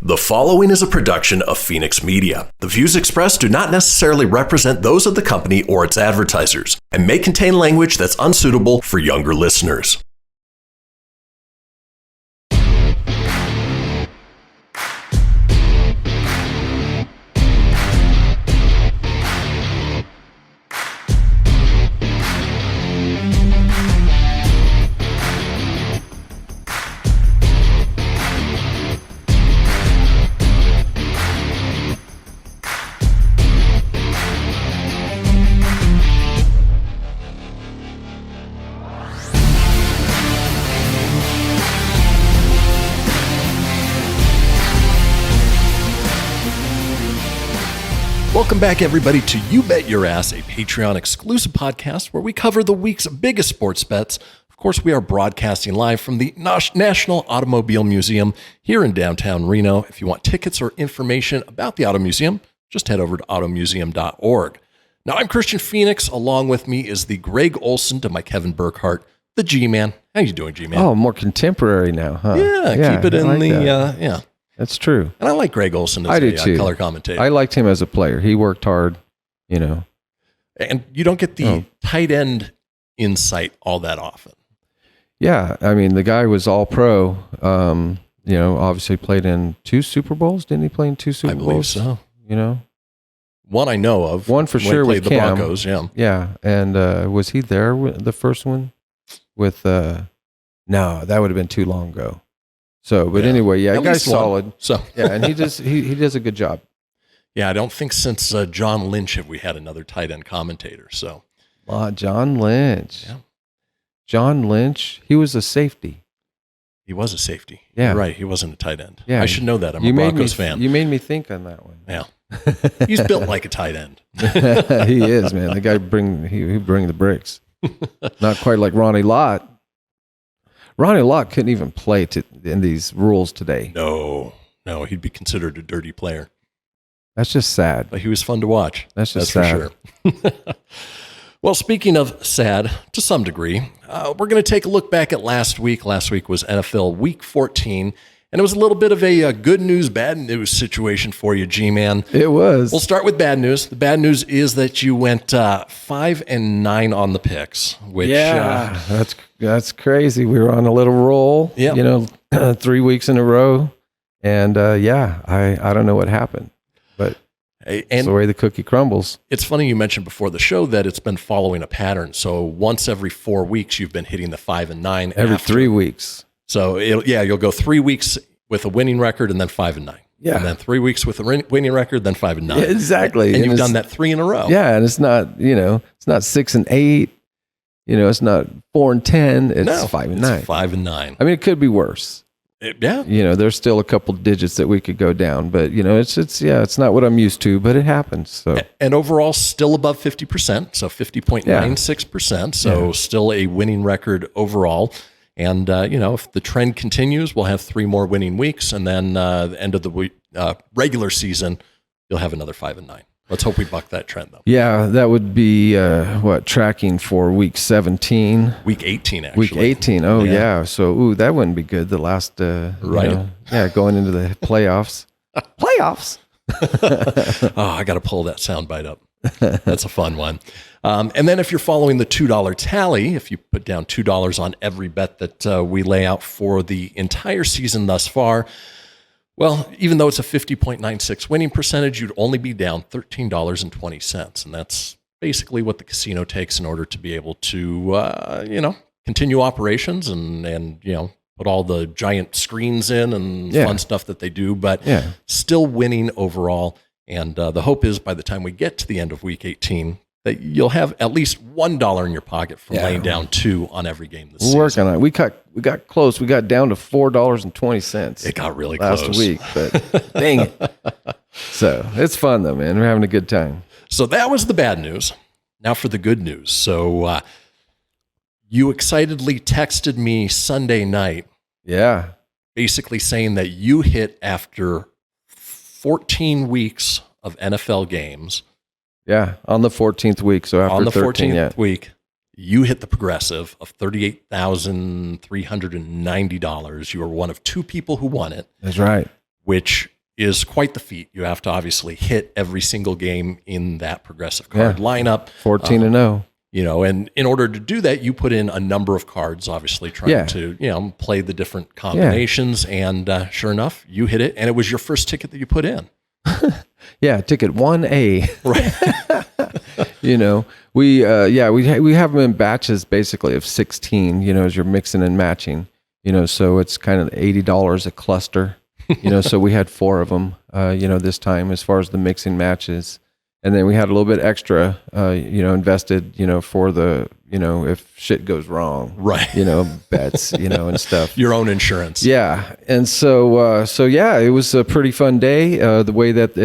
The following is a production of Fenix Media. The views expressed do not necessarily represent those of the company or its advertisers and may contain language that's unsuitable for younger listeners. Welcome back, everybody, to You Bet Your Ass, a Patreon exclusive podcast where we cover the week's biggest sports bets. Of course, we are broadcasting live from the National Automobile Museum here in downtown Reno. If you want tickets or information about the Auto Museum, just head over to automuseum.org. Now, I'm Kristian Fenix. Along with me is the Greg Olson to my Kevin Burkhardt, the G-Man. How you doing, G-Man? Oh, more contemporary now, huh? Yeah, keep it in like yeah. That's true. And I like Greg Olson as a color commentator. I liked him as a player. He worked hard, you know. And you don't get the tight end insight all that often. Yeah, I mean, the guy was all pro. You know, obviously played in 2 Super Bowls. Didn't he play in 2 Super Bowls? I believe so. You know? One I know of. One for sure with the Cam. Broncos, yeah. Yeah, and was he there with the first one? With, no, that would have been too long ago. So, but anyway, yeah, guy's solid. So yeah, and he does a good job. Yeah, I don't think since John Lynch have we had another tight end commentator. So, John Lynch. Yeah. John Lynch, he was a safety. He was a safety. Yeah, you're right. He wasn't a tight end. Yeah, I should know that. I'm a Broncos fan. You made me think on that one. Yeah, he's built like a tight end. He is, man. The guy he bring the bricks. Not quite like Ronnie Lott. Ronnie Lott couldn't even play in these rules today. No, he'd be considered a dirty player. That's just sad. But he was fun to watch. That's sad. For sure. Well, speaking of sad, to some degree, we're going to take a look back at last week. Last week was NFL Week 14, and it was a little bit of a good news, bad news situation for you, G-Man. It was. We'll start with bad news. The bad news is that you went 5-9 on the picks, which that's crazy. We were on a little roll, you know, 3 weeks in a row, and I don't know what happened, but it's the way the cookie crumbles. It's funny you mentioned before the show that it's been following a pattern. So once every 4 weeks, you've been hitting the 5-9. Every 3 weeks. So you'll go 3 weeks with a winning record and then 5-9. Yeah. And then 3 weeks with a winning record, then 5-9. Yeah, exactly. And you've done that 3 in a row. Yeah. And it's not 6-8. You know, it's not 4-10. It's 5-9. It's 5-9. I mean, it could be worse. Yeah. You know, there's still a couple digits that we could go down, but you know, it's not what I'm used to, but it happens. So, and overall still above 50%. So 50.96%. So still a winning record overall. And, if the trend continues, we'll have 3 more winning weeks. And then the end of the week, regular season, you'll have another 5-9. Let's hope we buck that trend, though. Yeah, that would be, tracking for week 17. Week 18, actually. Week 18. Oh, yeah. So, that wouldn't be good. The last, right. Going into the playoffs. Playoffs! I got to pull that soundbite up. That's a fun one. And then if you're following the $2 tally, if you put down $2 on every bet that we lay out for the entire season thus far, well, even though it's a 50.96 winning percentage, you'd only be down $13.20. And that's basically what the casino takes in order to be able to, continue operations and put all the giant screens in and fun stuff that they do, but still winning overall. And the hope is by the time we get to the end of week 18, that you'll have at least $1 in your pocket from laying down 2 on every game this season. We're working on it. We got close. We got down to $4.20. It got really last close. Week, but dang it. So it's fun though, man. We're having a good time. So that was the bad news. Now for the good news. So you excitedly texted me Sunday night. Yeah. Basically saying that you hit after 14 weeks of NFL games. Yeah, on the 14th week. So after on the 13, 14th week, you hit the progressive of $38,390. You were one of 2 people who won it. That's right. which is quite the feat. You have to obviously hit every single game in that progressive card lineup. 14-0. And in order to do that, you put in a number of cards, obviously trying to, play the different combinations. And sure enough, you hit it. And it was your first ticket that you put in. Ticket 1A. Right. We have them in batches basically of 16, as you're mixing and matching, so it's kind of $80 a cluster, so we had 4 of them, this time as far as the mixing matches. And then we had a little bit extra, invested, for the, if shit goes wrong, right? Bets, and stuff. Your own insurance. Yeah. And so it was a pretty fun day. The way that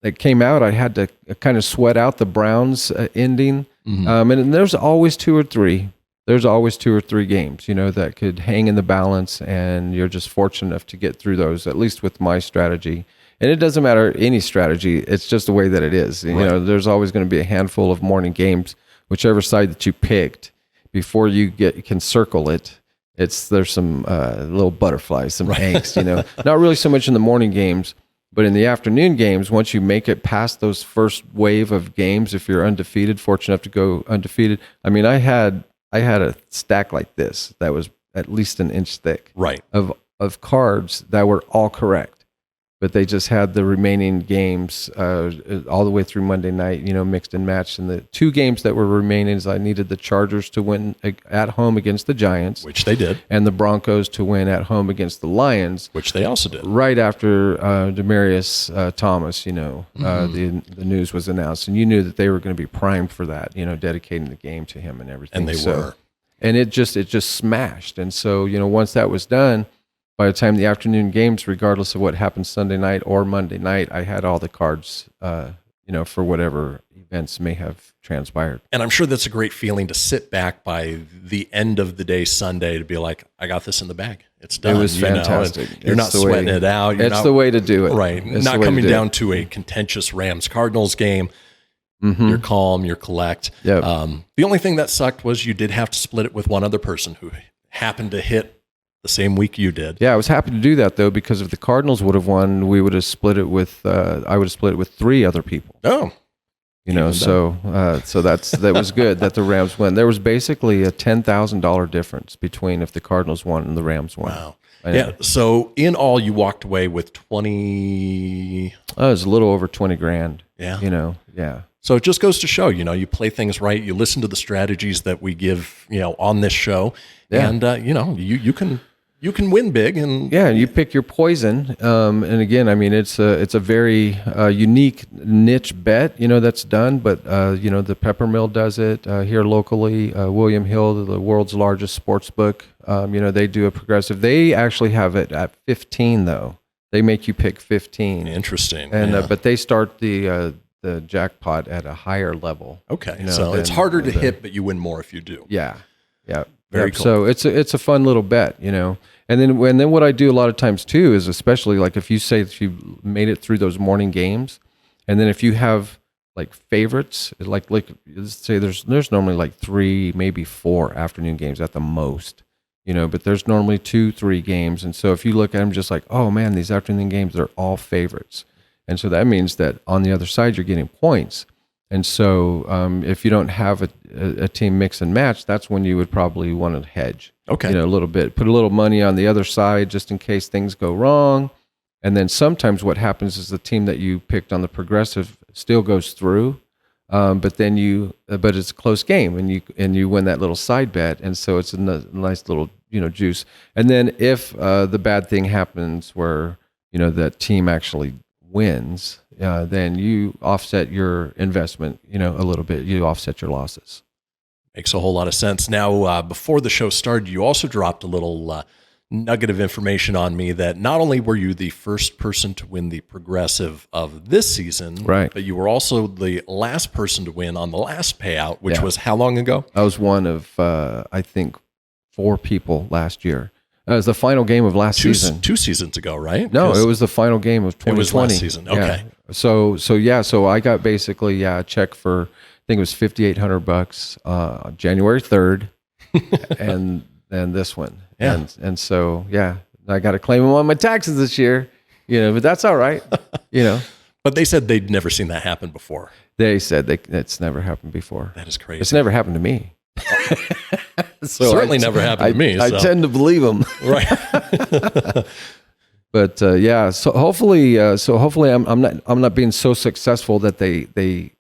it came out, I had to kind of sweat out the Browns ending. Mm-hmm. And there's always 2 or 3. There's always 2 or 3 games, that could hang in the balance, and you're just fortunate enough to get through those, at least with my strategy. And it doesn't matter any strategy. It's just the way that it is. There's always going to be a handful of morning games, whichever side that you picked. Before you can circle it, there's some little butterflies, some angst. Not really so much in the morning games, but in the afternoon games. Once you make it past those first wave of games, if you're undefeated, fortunate enough to go undefeated. I mean, I had a stack like this that was at least an inch thick, right, of cards that were all correct. But they just had the remaining games all the way through Monday night, mixed and matched. And the 2 games that were remaining is I needed the Chargers to win at home against the Giants, which they did, and the Broncos to win at home against the Lions, which they also did. Right after Demaryius Thomas, the news was announced, and you knew that they were going to be primed for that, dedicating the game to him and everything. And they were. And it just smashed. And so, once that was done, by the time the afternoon games, regardless of what happened Sunday night or Monday night, I had all the cards, for whatever events may have transpired. And I'm sure that's a great feeling to sit back by the end of the day Sunday to be like, I got this in the bag. It's done. It was fantastic. You're not sweating it out. It's the way to do it. Right. Not coming down to a contentious Rams-Cardinals game. Mm-hmm. You're calm. You're collect. Yep. The only thing that sucked was you did have to split it with one other person who happened to hit the same week you did. Yeah, I was happy to do that though, because if the Cardinals would have won, we would have split it with. I would have split it with 3 other people. Oh, so that was good that the Rams won. There was basically a $10,000 difference between if the Cardinals won and the Rams won. Wow. Yeah. So in all, you walked away with 20. Oh, it was a little over 20 grand. Yeah. Yeah. So it just goes to show, you play things right. You listen to the strategies that we give, on this show, and you can win big. And you pick your poison. And again, I mean, it's a very unique niche bet, that's done. But the Pepper Mill does it here locally. William Hill, the world's largest sports book, they do a progressive. They actually have it at 15 though. They make you pick 15. Interesting. And but they start the jackpot at a higher level. Okay, so it's harder to hit, but you win more if you do. Yeah. Very cool. So it's a fun little bet, And then what I do a lot of times too is, especially like if you say that you made it through those morning games, and then if you have like favorites, like let's say there's normally like 3, maybe 4 afternoon games at the most, but there's normally 2, 3 games, and so if you look at them just like, oh man, these afternoon games, they're all favorites. And so that means that on the other side, you're getting points. And so if you don't have a team mix and match, that's when you would probably want to hedge. Okay. A little bit. Put a little money on the other side just in case things go wrong. And then sometimes what happens is the team that you picked on the progressive still goes through, but it's a close game, and you win that little side bet. And so it's a nice little juice. And then if the bad thing happens where that team actually wins, then you offset your investment, a little bit. You offset your losses. Makes a whole lot of sense. Now, before the show started, you also dropped a little nugget of information on me that not only were you the first person to win the progressive of this season, right, but you were also the last person to win on the last payout, which was how long ago? I was one of, I think, 4 people last year. It was the final game of last season. 2 seasons ago, right? No, it was the final game of 2020. It was last season. Okay. Yeah. So I got basically a check for, I think it was $5,800 January 3rd, and this one. Yeah. And so I got to claim them on my taxes this year. But that's all right. But they said they'd never seen that happen before. They said it's never happened before. That is crazy. It's never happened to me. So certainly never happened to me. I tend to believe them. Right. But so hopefully I'm not being so successful that they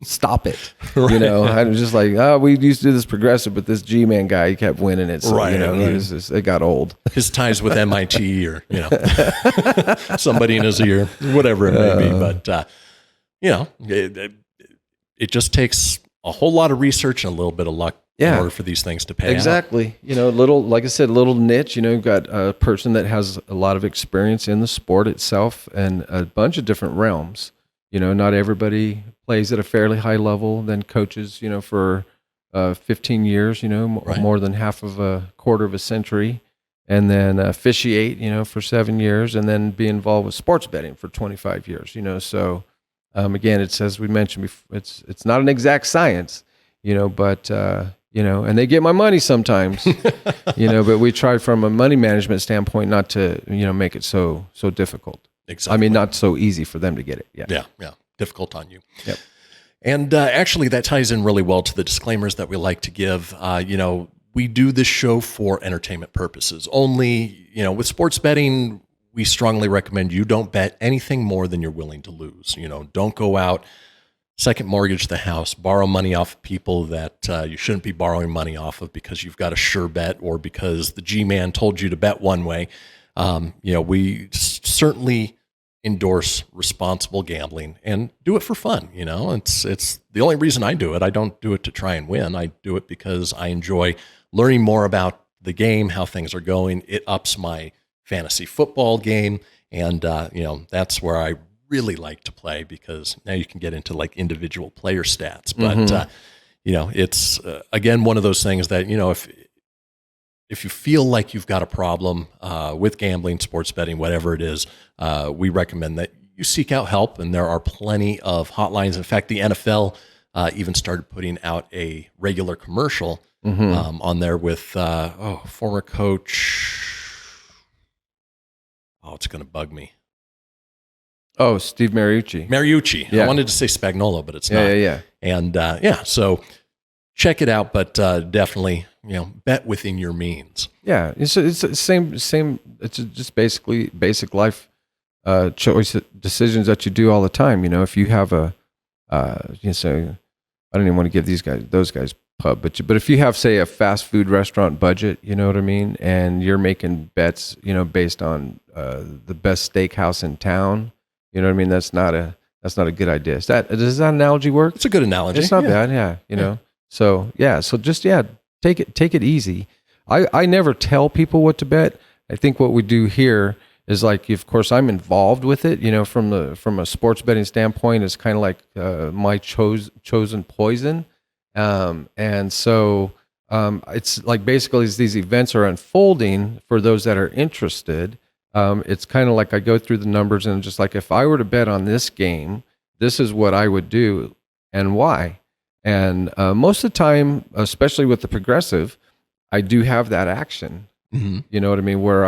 stop it. Right. I'm just like, we used to do this progressive, but this G-Man guy, he kept winning it. So, right. It got old. His ties with MIT or, somebody in his ear, whatever it may be. But, it just takes a whole lot of research and a little bit of luck in order for these things to pay out. Exactly. Like I said, little niche, you've got a person that has a lot of experience in the sport itself and a bunch of different realms. Not everybody plays at a fairly high level, then coaches, for 15 years, right. More than half of a quarter of a century, and then officiate, for 7 years, and then be involved with sports betting for 25 years, So again, it's, as we mentioned before, it's not an exact science, but, and they get my money sometimes, but we try from a money management standpoint not to, make it so difficult. Exactly. I mean, not so easy for them to get it. Yeah. Difficult on you. Yep. And actually, that ties in really well to the disclaimers that we like to give. We do this show for entertainment purposes. Only, with sports betting, we strongly recommend you don't bet anything more than you're willing to lose. Don't go out, second mortgage the house, borrow money off of people that you shouldn't be borrowing money off of because you've got a sure bet or because the G-Man told you to bet one way. We certainly endorse responsible gambling and do it for fun. It's the only reason I do it. I don't do it to try and win. I do it because I enjoy learning more about the game, how things are going. It ups my fantasy football game. And, that's where I really like to play because now you can get into like individual player stats. But, it's, again, one of those things that, if you feel like you've got a problem with gambling, sports betting, whatever it is, we recommend that you seek out help. And there are plenty of hotlines. In fact, the NFL even started putting out a regular commercial on there with former coach. Oh, it's going to bug me. Oh, Steve Mariucci. Mariucci. Yeah. I wanted to say Spagnuolo, but it's not. Yeah. And so check it out, but definitely, bet within your means. Yeah, it's the same. It's just basically basic life choice decisions that you do all the time. If you have I don't even want to give those guys pub, but if you have, say, a fast food restaurant budget, you know what I mean, and you're making bets, based on the best steakhouse in town, you know what I mean. That's not a good idea. Does that analogy work? It's a good analogy. It's not bad. Yeah, know. So just take it easy. I never tell people what to bet. I think what we do here is like, of course, I'm involved with it. From a sports betting standpoint, it's kind of like my chosen poison, and so it's like basically as these events are unfolding for those that are interested. It's kind of like I go through the numbers and just like if I were to bet on this game, this is what I would do and why. And most of the time, especially with the progressive, I do have that action. Mm-hmm. You know what I mean? Where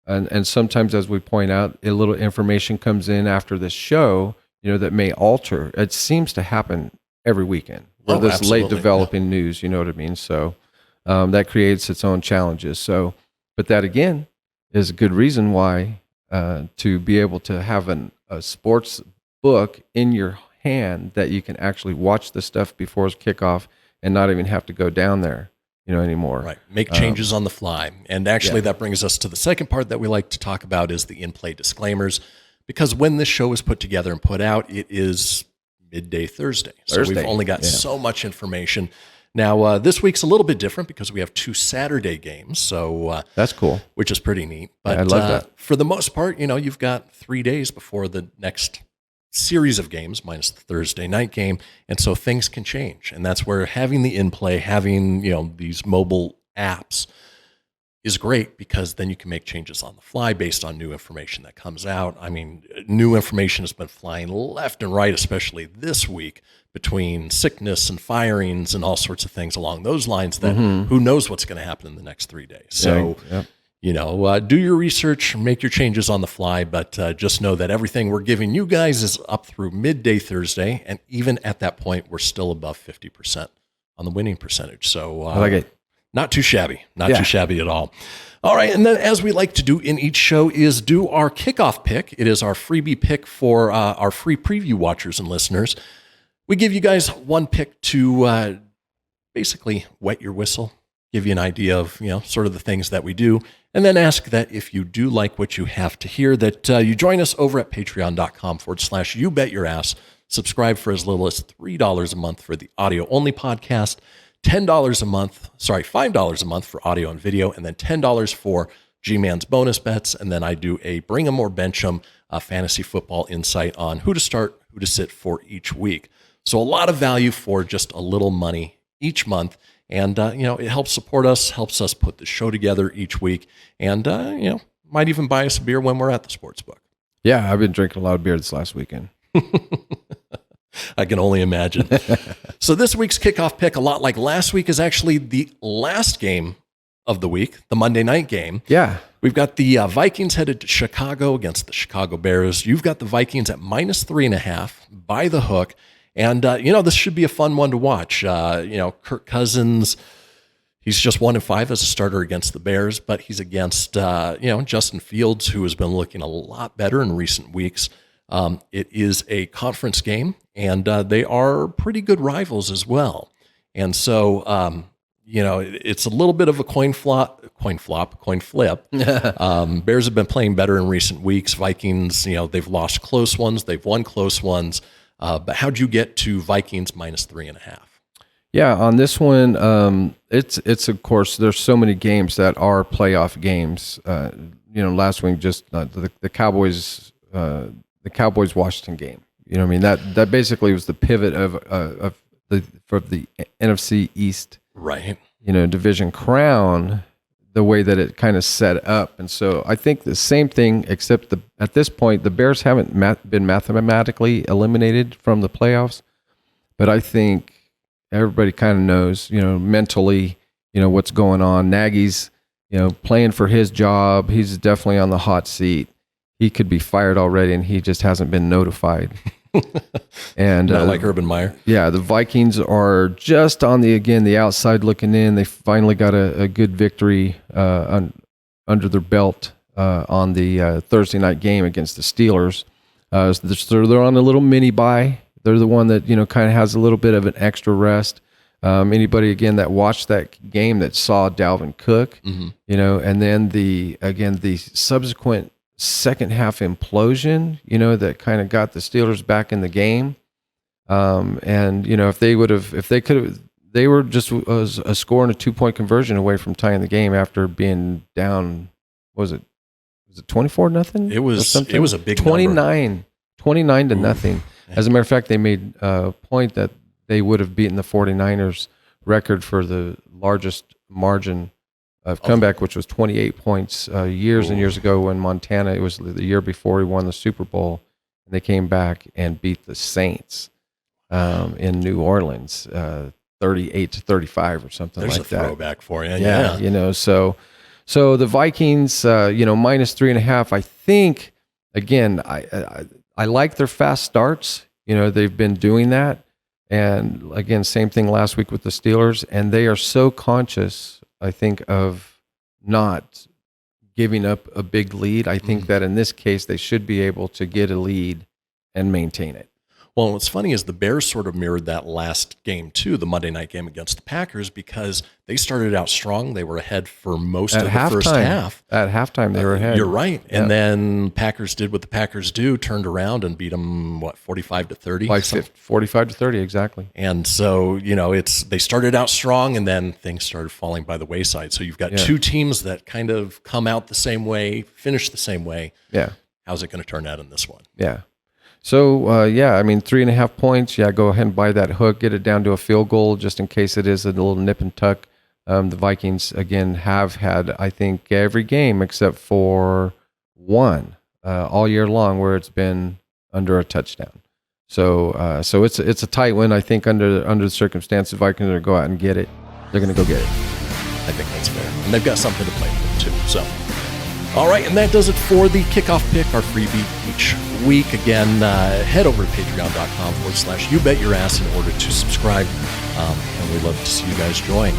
and sometimes, as we point out, a little information comes in after the show, that may alter. It seems to happen every weekend. Or this late developing news, you know what I mean? So that creates its own challenges. So, but that again is a good reason why to be able to have a sports book in your hand that you can actually watch the stuff before kickoff and not even have to go down there, anymore. Right. Make changes on the fly. And actually that brings us to the second part that we like to talk about is the in-play disclaimers, because when this show is put together and put out, it is midday Thursday. So we've only got so much information. Now, this week's a little bit different because we have 2 Saturday games. So that's cool, which is pretty neat. But I love that. For the most part, you've got 3 days before the next series of games minus the Thursday night game. And so things can change. And that's where having the in-play, having, these mobile apps is great because then you can make changes on the fly based on new information that comes out. I mean, new information has been flying left and right, especially this week between sickness and firings and all sorts of things along those lines that who knows what's going to happen in the next 3 days. So, do your research, make your changes on the fly, but just know that everything we're giving you guys is up through midday Thursday. And even at that point, we're still above 50% on the winning percentage. So I like it. Not too shabby, too shabby at all. All right. And then as we like to do in each show is do our kickoff pick. It is our freebie pick for our free preview watchers and listeners. We give you guys one pick to basically wet your whistle, give you an idea of, sort of the things that we do, and then ask that if you do like what you have to hear, that you join us over at patreon.com/YouBetYourAss. Subscribe for as little as $3 a month for the audio-only podcast, $5 a month for audio and video, and then $10 for G-Man's bonus bets. And then I do a Bring 'em or Bench 'em fantasy football insight on who to start, who to sit for each week. So a lot of value for just a little money each month. And, it helps support us, helps us put the show together each week. And, might even buy us a beer when we're at the sports book. Yeah, I've been drinking a lot of beer this last weekend. I can only imagine. So this week's kickoff pick, a lot like last week, is actually the last game of the week, the Monday night game. Yeah. We've got the Vikings headed to Chicago against the Chicago Bears. You've got the Vikings at -3.5 by the hook. And, this should be a fun one to watch. Kirk Cousins, he's just 1-5 as a starter against the Bears, but he's against, Justin Fields, who has been looking a lot better in recent weeks. It is a conference game, and they are pretty good rivals as well. And so, it's a little bit of a coin flip. Bears have been playing better in recent weeks. Vikings, they've lost close ones. They've won close ones. But how'd you get to Vikings -3.5? Yeah, on this one, it's of course, there's so many games that are playoff games. Last week, just the Cowboys Washington game. That basically was the pivot of the NFC East, right? Division crown, the way that it kind of set up. And so I think the same thing, except at this point, the Bears haven't been mathematically eliminated from the playoffs. But I think everybody kind of knows, mentally, what's going on. Nagy's, playing for his job. He's definitely on the hot seat. He could be fired already, and he just hasn't been notified. And not like Urban Meyer. Yeah, the Vikings are just on the outside looking in. They finally got a good victory under their belt on the Thursday night game against the Steelers. So they're on a little mini bye. They're the one that kind of has a little bit of an extra rest. Anybody again that watched that game that saw Dalvin Cook, and then the subsequent second half implosion, that kind of got the Steelers back in the game. If they were just a score and a 2-point conversion away from tying the game after being down, was it 24-0? It was a big 29 to nothing. As a matter of fact, they made a point that they would have beaten the 49ers record for the largest margin of comeback, which was 28 points years and years ago when Montana, it was the year before he won the Super Bowl, and they came back and beat the Saints in New Orleans, 38-35 or something like that. There's a throwback for you. Yeah. So the Vikings, -3.5, I think, again, I like their fast starts. They've been doing that. And again, same thing last week with the Steelers, and they are so conscious, I think, of not giving up a big lead. I think that in this case, they should be able to get a lead and maintain it. Well, what's funny is the Bears sort of mirrored that last game too, the Monday night game against the Packers, because they started out strong. They were ahead for most of the first half. At halftime, they were ahead. You're right. Yeah. And then Packers did what the Packers do, turned around and beat them, 45-30? 45-30, exactly. And so, they started out strong, and then things started falling by the wayside. So you've got two teams that kind of come out the same way, finish the same way. Yeah. How's it going to turn out in this one? Yeah. So, 3.5 points. Yeah, go ahead and buy that hook. Get it down to a field goal just in case it is a little nip and tuck. The Vikings, again, have had, I think, every game except for one all year long where it's been under a touchdown. So it's a tight one. I think under the circumstances, the Vikings are going to go out and get it. They're going to go get it. I think that's fair. And they've got something to play with, too. So All right, and that does it for the kickoff pick, our freebie each week. Again, head over to patreon.com/YouBetYourAss in order to subscribe. And we'd love to see you guys join.